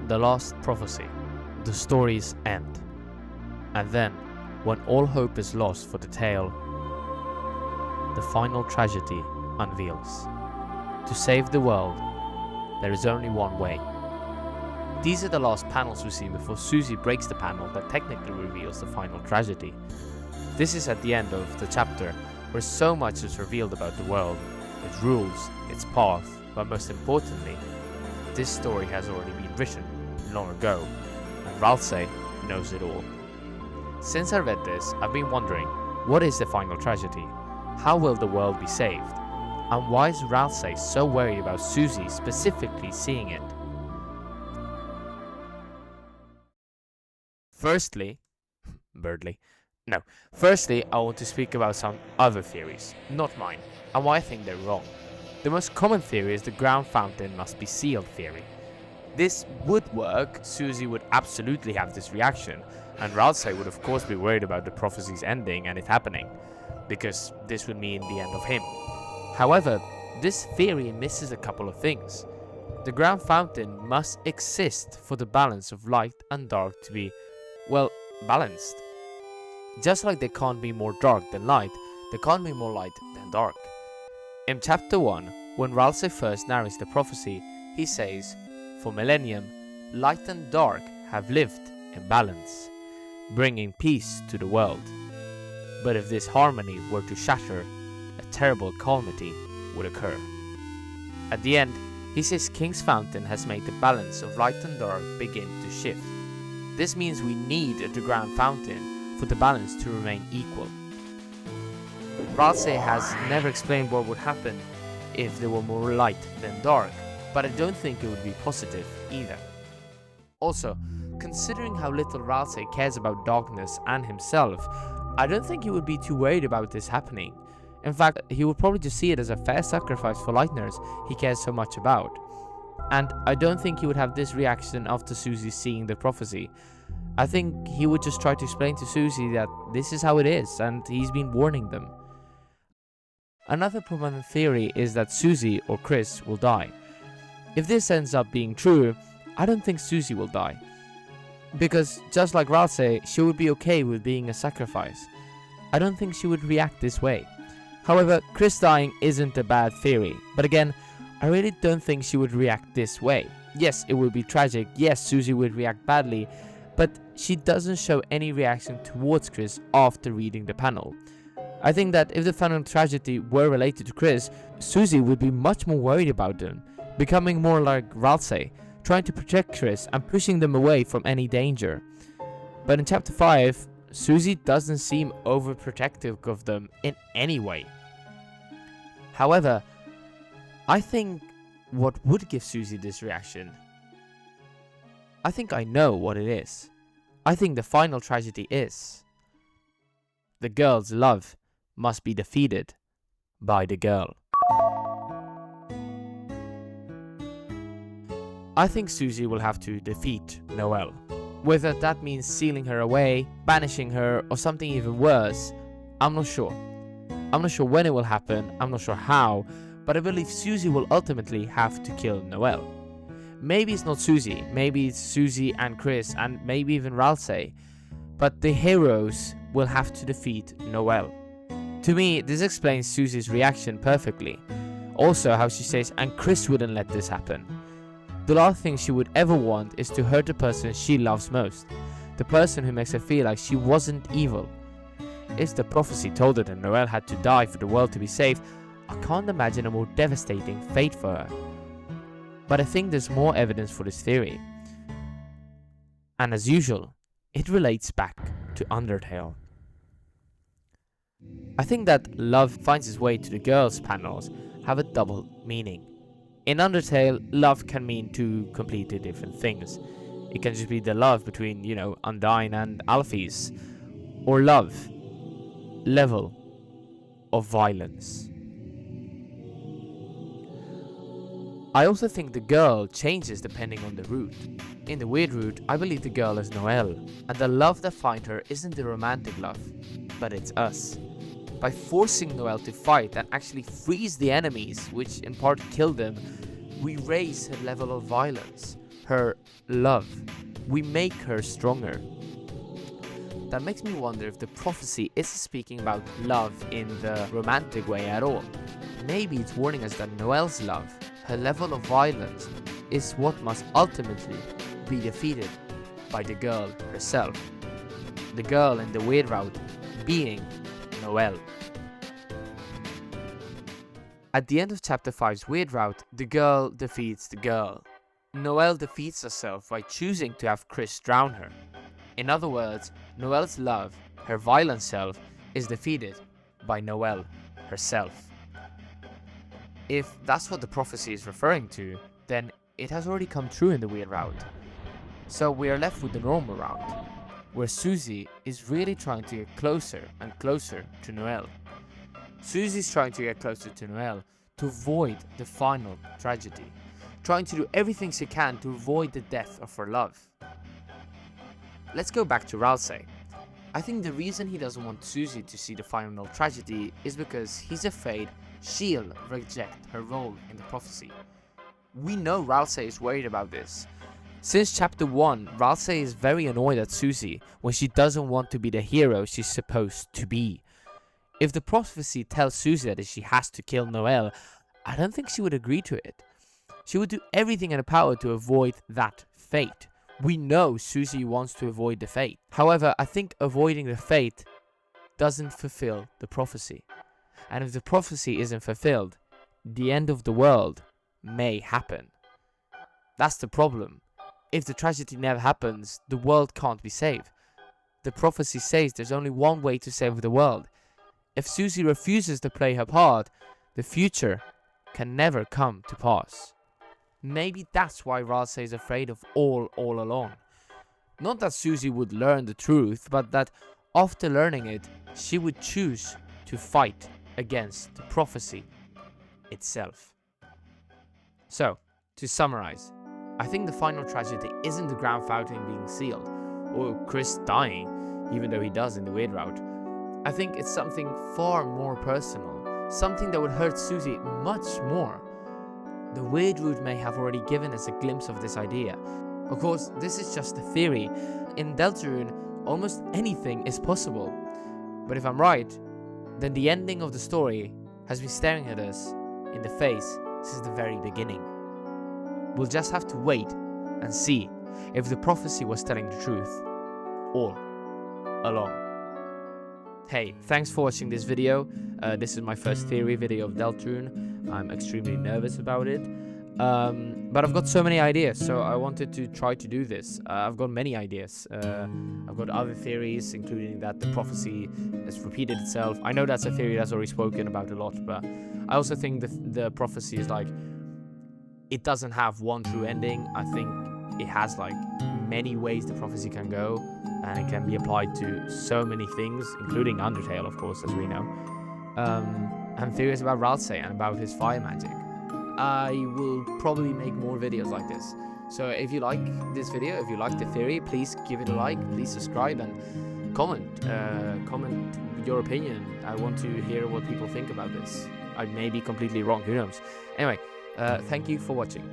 The last prophecy. The story's end. And then, when all hope is lost for the tale, the final tragedy unveils. To save the world, there is only one way. These are the last panels we see before Susie breaks the panel that technically reveals the final tragedy. This is at the end of the chapter, where so much is revealed about the world, its rules, its path, but most importantly, this story has already been written long ago, and Ralsei knows it all. Since I read this, I've been wondering, what is the final tragedy? How will the world be saved? And why is Ralsei so worried about Susie specifically seeing it? Firstly, I want to speak about some other theories, not mine, and why I think they're wrong. The most common theory is the ground fountain must be sealed theory. This would work, Susie would absolutely have this reaction, and Ralsei would of course be worried about the prophecy's ending and it happening, because this would mean the end of him. However, this theory misses a couple of things. The ground fountain must exist for the balance of light and dark to be, well, balanced. Just like there can't be more dark than light, there can't be more light than dark. In chapter 1, when Ralsei first narrates the prophecy, he says, "For millennium, light and dark have lived in balance, bringing peace to the world. But if this harmony were to shatter, a terrible calamity would occur." At the end, he says King's Fountain has made the balance of light and dark begin to shift. This means we need the ground fountain for the balance to remain equal. Ralsei has never explained what would happen if there were more light than dark, but I don't think it would be positive either. Also, considering how little Ralsei cares about darkness and himself, I don't think he would be too worried about this happening. In fact, he would probably just see it as a fair sacrifice for lightners he cares so much about. And I don't think he would have this reaction after Susie seeing the prophecy. I think he would just try to explain to Susie that this is how it is and he's been warning them. Another prominent theory is that Susie or Chris will die. If this ends up being true, I don't think Susie will die. Because just like Ralsei, she would be okay with being a sacrifice. I don't think she would react this way. However, Chris dying isn't a bad theory, but again, I really don't think she would react this way. Yes, it would be tragic, yes, Susie would react badly, but she doesn't show any reaction towards Chris after reading the panel. I think that if the final tragedy were related to Chris, Susie would be much more worried about them, becoming more like Ralsei, trying to protect Chris and pushing them away from any danger. But in chapter 5, Susie doesn't seem overprotective of them in any way. However, I think what would give Susie this reaction, I think I know what it is. I think the final tragedy is the girl's love must be defeated by the girl. I think Susie will have to defeat Noelle. Whether that means sealing her away, banishing her, or something even worse, I'm not sure. I'm not sure when it will happen, I'm not sure how, but I believe Susie will ultimately have to kill Noelle. Maybe it's not Susie, maybe it's Susie and Chris, and maybe even Ralsei, but the heroes will have to defeat Noelle. To me, this explains Susie's reaction perfectly. Also how she says, "And Chris wouldn't let this happen." The last thing she would ever want is to hurt the person she loves most, the person who makes her feel like she wasn't evil. If the prophecy told her that Noelle had to die for the world to be saved, I can't imagine a more devastating fate for her. But I think there's more evidence for this theory. And as usual, it relates back to Undertale. I think that love finds its way to the girls' panels have a double meaning. In Undertale, love can mean two completely different things. It can just be the love between, Undyne and Alphys, or love, level of violence. I also think the girl changes depending on the route. In the weird route, I believe the girl is Noelle, and the love that finds her isn't the romantic love, but it's us. By forcing Noelle to fight and actually freeze the enemies, which in part kill them, we raise her level of violence. her love. We make her stronger. That makes me wonder if the prophecy isn't speaking about love in the romantic way at all. Maybe it's warning us that Noelle's love, her level of violence, is what must ultimately be defeated by the girl herself. The girl in the weird route being Noelle. At the end of chapter 5's weird route, the girl defeats the girl. Noelle defeats herself by choosing to have Chris drown her. In other words, Noelle's love, her violent self, is defeated by Noelle herself. If that's what the prophecy is referring to, then it has already come true in the weird route. So we are left with the normal route, where Susie is really trying to get closer and closer to Noelle. Susie's trying to get closer to Noelle to avoid the final tragedy, trying to do everything she can to avoid the death of her love. Let's go back to Ralsei. I think the reason he doesn't want Susie to see the final tragedy is because he's afraid she'll reject her role in the prophecy. We know Ralsei is worried about this. Since chapter 1, Ralsei is very annoyed at Susie when she doesn't want to be the hero she's supposed to be. If the prophecy tells Susie that she has to kill Noelle, I don't think she would agree to it. She would do everything in her power to avoid that fate. We know Susie wants to avoid the fate. However, I think avoiding the fate doesn't fulfill the prophecy. And if the prophecy isn't fulfilled, the end of the world may happen. That's the problem. If the tragedy never happens, the world can't be saved. The prophecy says there's only one way to save the world. If Susie refuses to play her part, the future can never come to pass. Maybe that's why Ralsei is afraid of all along. Not that Susie would learn the truth, but that after learning it, she would choose to fight against the prophecy itself. So, to summarize, I think the final tragedy isn't the Grand Fountain being sealed, or Chris dying, even though he does in the weird route. I think it's something far more personal, something that would hurt Susie much more. The weird route may have already given us a glimpse of this idea. Of course, this is just a theory. In Deltarune, almost anything is possible. But if I'm right, then the ending of the story has been staring at us in the face since the very beginning. We'll just have to wait and see if the prophecy was telling the truth all along. Hey, thanks for watching this video. This is my first theory video of Deltarune. I'm extremely nervous about it. But I've got so many ideas, so I wanted to try to do this. I've got many ideas. I've got other theories, including that the prophecy has repeated itself. I know that's a theory that's already spoken about a lot, but I also think the prophecy is like, it doesn't have one true ending. I think it has like many ways the prophecy can go, and it can be applied to so many things, including Undertale, of course, as we know. And theories about Ralsei and about his fire magic. I will probably make more videos like this. So if you like this video, if you like the theory, please give it a like, please subscribe, and comment your opinion. I want to hear what people think about this. I may be completely wrong, who knows. Anyway, thank you for watching.